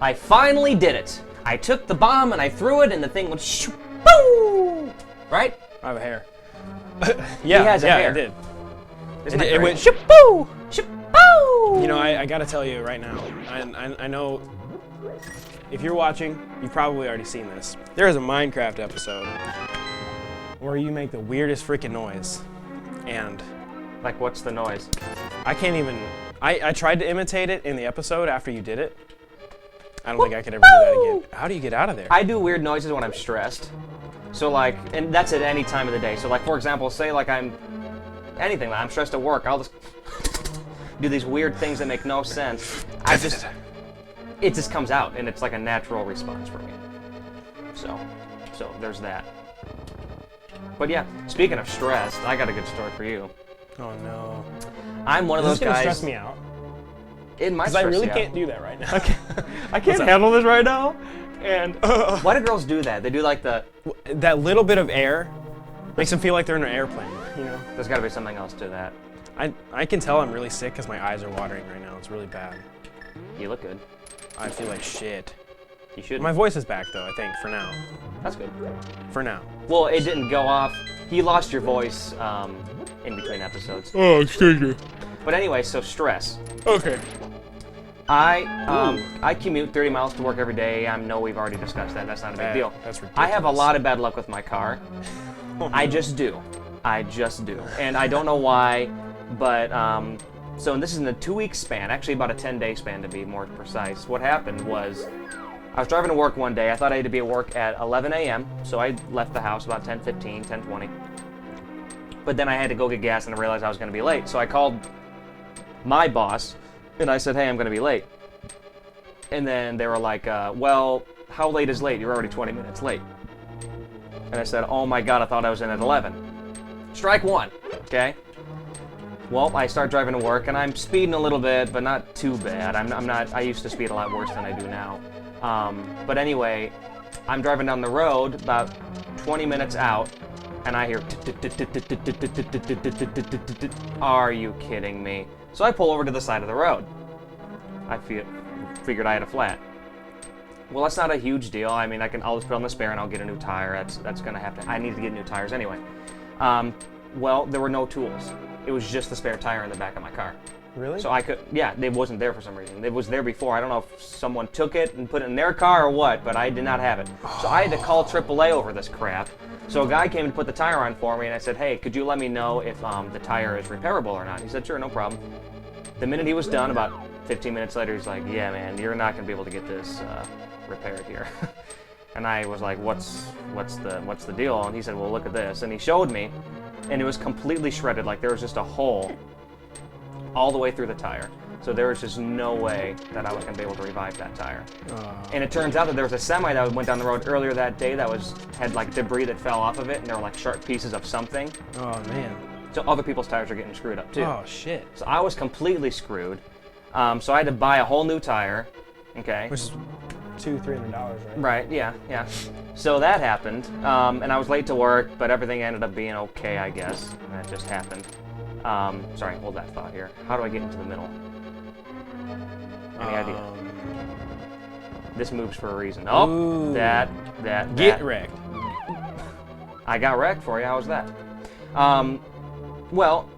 I finally did it. I took the bomb and I threw it and the thing went shoo, boo! Right? I have a hair. He has a hair. It did. It went shoo, boo! Shoo, boo! You know, I gotta tell you right now, I know if you're watching, you've probably already seen this. There is a Minecraft episode where you make the weirdest freaking noise. And like, what's the noise? I can't even, I tried to imitate it in the episode after you did it. I don't think I could ever do that again. How do you get out of there? I do weird noises when I'm stressed. So like, and that's at any time of the day. So like, for example, say like I'm stressed at work, I'll just do these weird things that make no sense. It just comes out, and it's like a natural response for me. So there's that. But yeah, speaking of stressed, I got a good story for you. Oh no. I'm one of those guys. This is gonna stress me out. It might because I really can't do that right now. I can't handle this right now. And why do girls do that? They do like that little bit of air makes them feel like they're in an airplane. You know. There's got to be something else to that. I can tell I'm really sick because my eyes are watering right now. It's really bad. You look good. I feel like shit. You should. My voice is back though, I think, for now. That's good. For now. Well, it didn't go off. You lost your voice in between episodes. Oh, excuse me. But anyway, so stress. Okay. I commute 30 miles to work every day. I know we've already discussed that. That's not a big deal. That's ridiculous. I have a lot of bad luck with my car. I just do. And I don't know why, but so this is in a 2-week span, actually about a 10-day span to be more precise. What happened was I was driving to work one day. I thought I had to be at work at 11 a.m., so I left the house about 10:15, 10:20. But then I had to go get gas and I realized I was going to be late. So I called my boss and I said, hey, I'm going to be late. And then they were like, well, how late is late? You're already 20 minutes late. And I said, oh my God, I thought I was in at 11. Strike one, okay? Well, I start driving to work and I'm speeding a little bit, but not too bad. I used to speed a lot worse than I do now. But anyway, I'm driving down the road about 20 minutes out and I hear, are you kidding me? So I pull over to the side of the road. I figured I had a flat. Well, that's not a huge deal. I mean, I'll just put on the spare and I'll get a new tire. That's gonna happen. I need to get new tires anyway. Well, there were no tools. It was just the spare tire in the back of my car. Really? So it wasn't there for some reason. It was there before. I don't know if someone took it and put it in their car or what, but I did not have it. So I had to call AAA over this crap. So a guy came and put the tire on for me, and I said, hey, could you let me know if the tire is repairable or not? He said, sure, no problem. The minute he was done, about 15 minutes later, he's like, yeah, man, you're not going to be able to get this repaired here. And I was like, what's the deal? And he said, well, look at this. And he showed me, and it was completely shredded. Like there was just a hole all the way through the tire. So there was just no way that I was going to be able to revive that tire. And it turns out that there was a semi that went down the road earlier that day that had like debris that fell off of it, and there were like sharp pieces of something. Oh man. So other people's tires are getting screwed up too. Oh shit. So I was completely screwed. So I had to buy a whole new tire. Okay. Which is $200-300, right? Right. Yeah. So that happened, and I was late to work, but everything ended up being okay, I guess. And that just happened. Sorry, hold that thought here. How do I get into the middle? Any idea? This moves for a reason. Oh, ooh. that. Get wrecked. I got wrecked for you. How was that? Well,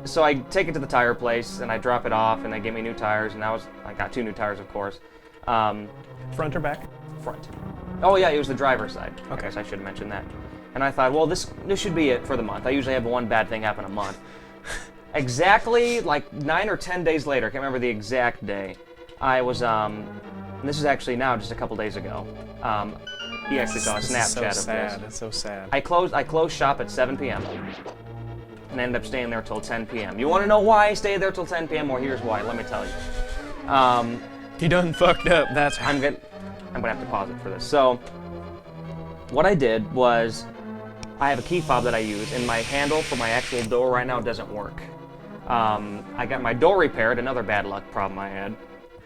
so I take it to the tire place and I drop it off, and they give me new tires, and I got 2 new tires, of course. Front or back? Front. Oh yeah, it was the driver's side. Okay. I guess I should have mentioned that. And I thought, well, this should be it for the month. I usually have one bad thing happen a month. Exactly like 9 or 10 days later, I can't remember the exact day, I was, and this is actually now just a couple days ago, he actually saw a Snapchat of this. That's so sad. I closed shop at 7 p.m. and ended up staying there till 10 p.m. You want to know why I stayed there till 10 p.m.? Well, here's why. Let me tell you. He done fucked up. That's how. I'm gonna have to pause it for this. So, what I did was, I have a key fob that I use, and my handle for my actual door right now doesn't work. I got my door repaired, another bad luck problem I had.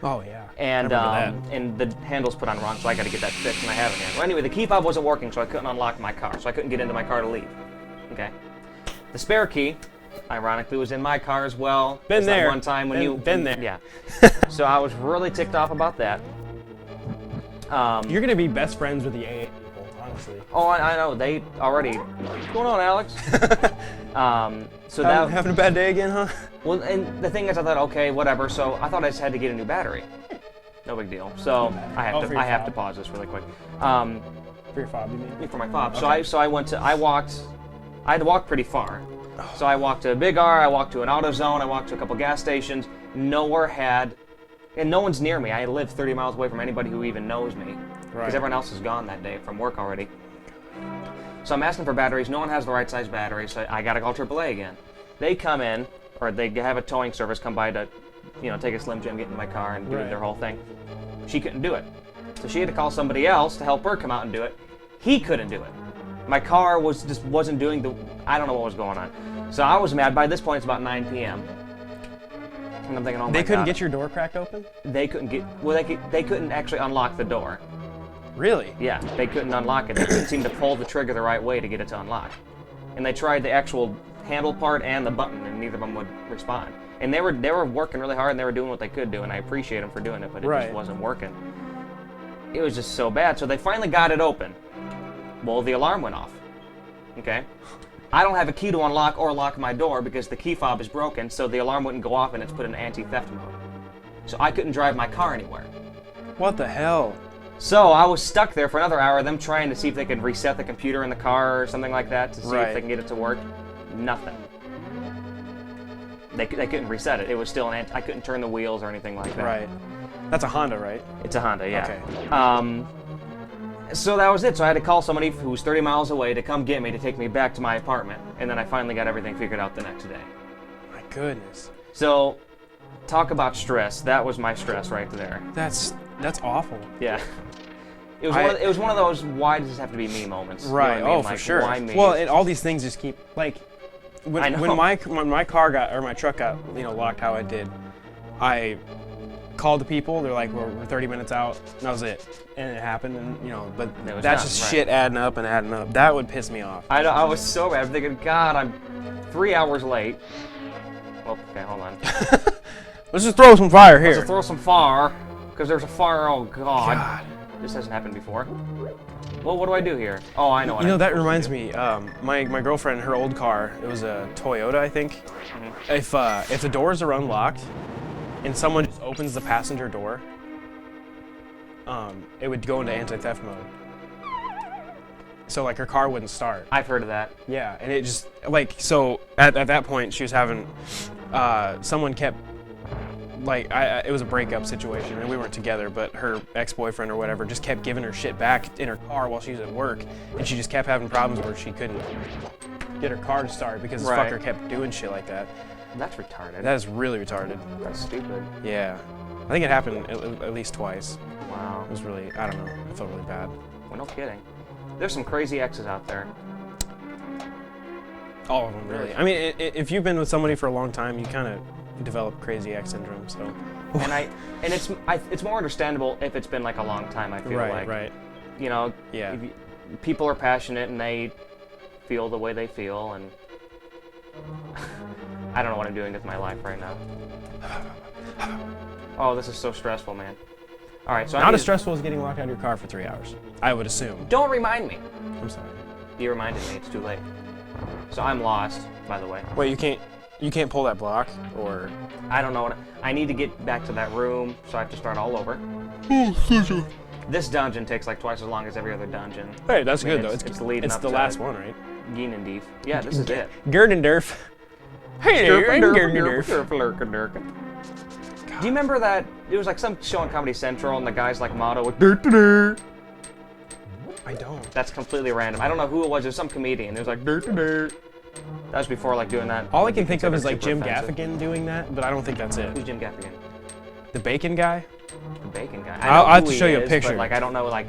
Oh yeah. And the handle's put on wrong, so I got to get that fixed, and I haven't yet. Well, anyway, the key fob wasn't working, so I couldn't unlock my car, so I couldn't get into my car to leave. Okay. The spare key, ironically, was in my car as well. Been there. One time when been there. Yeah. So I was really ticked off about that. You're gonna be best friends with the AA people, honestly. Oh, I know. They already. What's going on, Alex? So that. Having a bad day again, huh? Well, and the thing is, I thought, okay, whatever. So I thought I just had to get a new battery. No big deal. So I have to pause this really quick. For your fob, you mean? For my fob. Okay. So I had to walk pretty far. So I walked to Big R, I walked to an AutoZone, I walked to a couple gas stations. Nowhere had, and no one's near me. I live 30 miles away from anybody who even knows me. Because everyone else is gone that day from work already. So I'm asking for batteries. No one has the right size batteries. So I gotta call AAA again. They come in, or they have a towing service come by to, take a Slim Jim, get in my car, and do their whole thing. She couldn't do it. So she had to call somebody else to help her come out and do it. He couldn't do it. My car wasn't doing I don't know what was going on. So I was mad. By this point, it's about 9 p.m. And I'm thinking, oh my God. They couldn't get your door cracked open? They couldn't they couldn't actually unlock the door. Really? Yeah, they couldn't unlock it. They couldn't seem to pull the trigger the right way to get it to unlock. And they tried the actual handle part and the button, and neither of them would respond. And they were working really hard, and they were doing what they could do, and I appreciate them for doing it, but it just wasn't working. It was just so bad. So they finally got it open. Well, the alarm went off. Okay? I don't have a key to unlock or lock my door because the key fob is broken, so the alarm wouldn't go off and it's put in anti-theft mode. So I couldn't drive my car anywhere. What the hell? So I was stuck there for another hour, them trying to see if they could reset the computer in the car or something like that to see if they can get it to work. Nothing. They couldn't reset it. It was still I couldn't turn the wheels or anything like that. Right. That's a Honda, right? It's a Honda, yeah. Okay. So that was it. So I had to call somebody who was 30 miles away to come get me to take me back to my apartment. And then I finally got everything figured out the next day. My goodness. So, talk about stress. That was my stress right there. That's awful. Yeah. It was one of those why does this have to be me moments. Right. You know what I mean? For like, sure. Why me? Well, and all these things just keep like when my car got or my truck got locked how it did. I called the people. They're like, we're 30 minutes out. And that was it. And it happened. And but that's just shit adding up and adding up. That would piss me off. I know. I was so bad. I'm thinking, God, I'm 3 hours late. Well, okay, hold on. Let's just throw some fire here. Let's just throw some fire, because there's a fire. Oh God. This hasn't happened before. Well, what do I do here? Oh, I know. That reminds me. My girlfriend, her old car, it was a Toyota, I think. Mm-hmm. If the doors are unlocked, and someone just opens the passenger door, it would go into anti-theft mode. So like her car wouldn't start. I've heard of that. Yeah, and it just so at that point she was having someone kept it was a breakup situation and we weren't together, but her ex-boyfriend or whatever just kept giving her shit back in her car while she was at work, and she just kept having problems where she couldn't get her car to start because this fucker kept doing shit like that. That's retarded. That is really retarded. That's stupid. Yeah. I think it happened at least twice. Wow. It was really, I don't know, I felt really bad. Well, no kidding. There's some crazy exes out there. All of them, really. I mean, if you've been with somebody for a long time, you kind of develop crazy ex syndrome, so. And it's more understandable if it's been like a long time, I feel like. Right. Yeah. People are passionate and they feel the way they feel, and I don't know what I'm doing with my life right now. Oh, this is so stressful, man. All right, so not as stressful as getting locked out of your car for 3 hours, I would assume. Don't remind me. I'm sorry. You reminded me. It's too late. So I'm lost, by the way. Wait, you can't pull that block, or? I don't know. I need to get back to that room, so I have to start all over. This dungeon takes like twice as long as every other dungeon. Hey, that's good though. It's leading it's up the to last one, right? Geenendief. Yeah, this is it. Gerdendurf. Hey, Gerdendurf. Do you remember that? It was like some show on Comedy Central, and the guy's like motto was "Dirt." I don't. That's completely random. I don't know who it was. It was some comedian. It was like "Dirt." That was before like doing that. All I can think of is like Jim Gaffigan doing that, but I don't think that's it. Who's Jim Gaffigan? The bacon guy. The bacon guy. I'll have to show you a picture. But, like I don't know. Like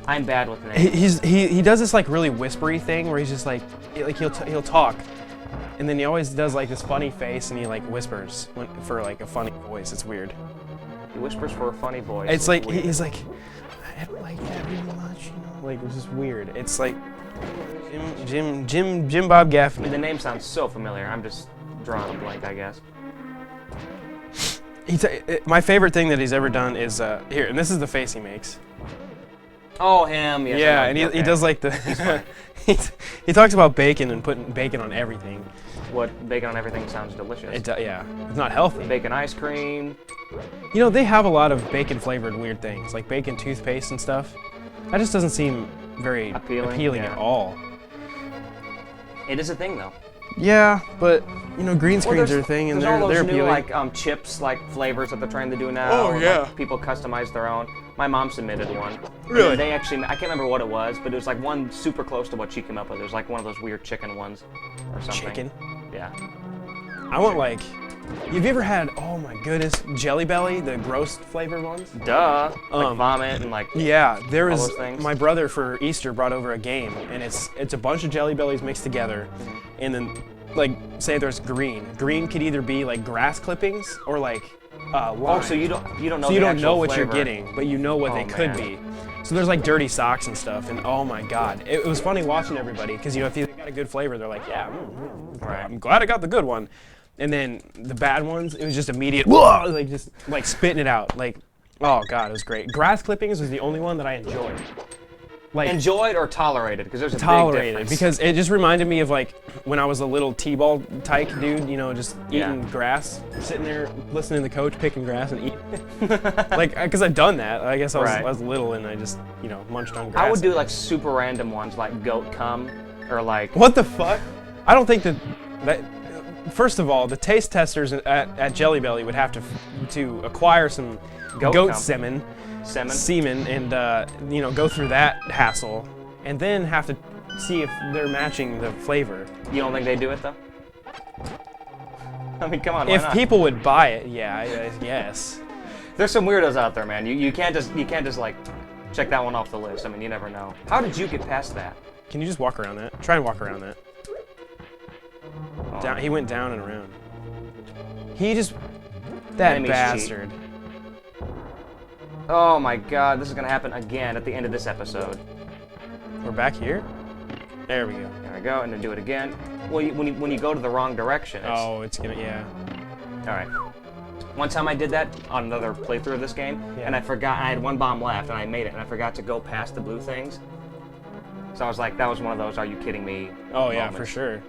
I'm bad with names. He does this like really whispery thing where he's just like he'll talk. And then he always does like this funny face, and he like whispers for like a funny voice. It's weird. He whispers for a funny voice. It's like he's like, I don't like that very much, Like it's just weird. It's like Jim Bob Gaffney. I mean, the name sounds so familiar. I'm just drawing a blank, I guess. My favorite thing that he's ever done is here, and this is the face he makes. Oh, him. Yes, Yeah, I know. and he Okay. does like the. he talks about bacon and putting bacon on everything. What, bacon on everything sounds delicious. Yeah, it's not healthy. Bacon ice cream. You know, they have a lot of bacon flavored weird things, like bacon toothpaste and stuff. That just doesn't seem very appealing yeah. at all. It is a thing, though. Yeah, but you know, green screens there's- are a thing, and there's all they're those new appealing. like chips, like flavors that they're trying to do now. Oh, or, yeah. like, people customize their own. My mom submitted one. Really? And they actually, I can't remember what it was, but it was like one super close to what she came up with. It was like one of those weird chicken ones, or something. Chicken? Yeah. I want like. Have you ever had? Oh my goodness, Jelly Belly, the gross flavored ones. Duh. Like vomit and like. Yeah, there all was. those things. My brother for Easter brought over a game, and it's a bunch of Jelly Bellies mixed together, and then like say there's green. Green could either be like grass clippings or like lime. Oh, so you don't know. So you the don't know actual what you're flavor. getting, but you know what they could be. So there's like dirty socks and stuff, and oh my god, it was funny watching everybody because you know if you got a good flavor, they're like, yeah, Right. I'm glad I got the good one. And then the bad ones, it was just immediate, whoa, like just like spitting it out, like, oh god, it was great. Grass clippings was the only one that I enjoyed. Like Enjoyed or tolerated? Because there's a big tolerated difference. because it just reminded me of like when I was a little t-ball tyke dude, you know, just Yeah. eating grass, sitting there listening to the coach picking grass and eating. Like, because I've done that. I guess Right. I was little and I just, you know, munched on grass. I would do like super random ones like goat cum or like. What the fuck? I don't think that. First of all, the taste testers at Jelly Belly would have to acquire some Goat goat cum. semen, Semen. and you know, go through that hassle, and then have to see if they're matching the flavor. You don't think they do it though? I mean, come on. Why If not? people would buy it, yeah, I guess. There's some weirdos out there, man. You can't just like check that one off the list. I mean, you never know. How did you get past that? Can you just walk around that? Try and walk around that. Oh, Down, he went down and around. He just... That Enemies cheat. bastard. Oh my god, this is gonna happen again at the end of this episode. We're back here? There we go. There we go, and then do it again. Well, when you go to the wrong direction. Oh, it's gonna... Yeah. All right. One time I did that on another playthrough of this game, Yeah. and I forgot, I had one bomb left, and I made it, and I forgot to go past the blue things. So I was like, that was one of those, are you kidding me? Oh, yeah, moments. for sure.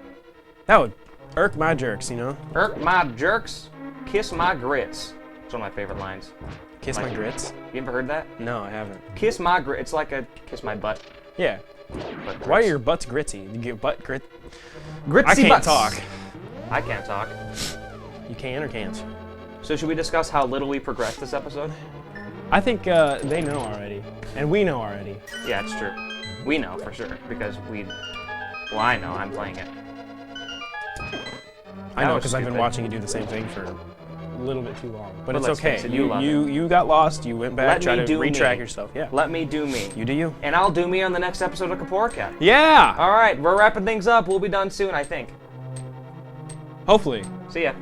That would irk my jerks, you know? Irk my jerks, kiss my grits. It's one of my favorite lines. Kiss Like- my grits? You ever heard that? No, I haven't. Kiss my grit. It's like a kiss my butt. Yeah. But Why are your butts gritty? You get butt grit? gritsy I can't butts. talk. I can't talk. You can or can't? So should we discuss how little we progressed this episode? I think they know already. And we know already. Yeah, it's true. We know for sure because well, I know. I'm playing it. I That know was because I've been stupid. watching you do the same thing for a little bit too long. But But it's let's okay. face it, you love you got lost. You went back, Let tried me to do retrack me. yourself. Yeah. Let me do me. You do you. And I'll do me on the next episode of Kapouricap. Yeah. All right, we're wrapping things up. We'll be done soon, I think. Hopefully. See ya.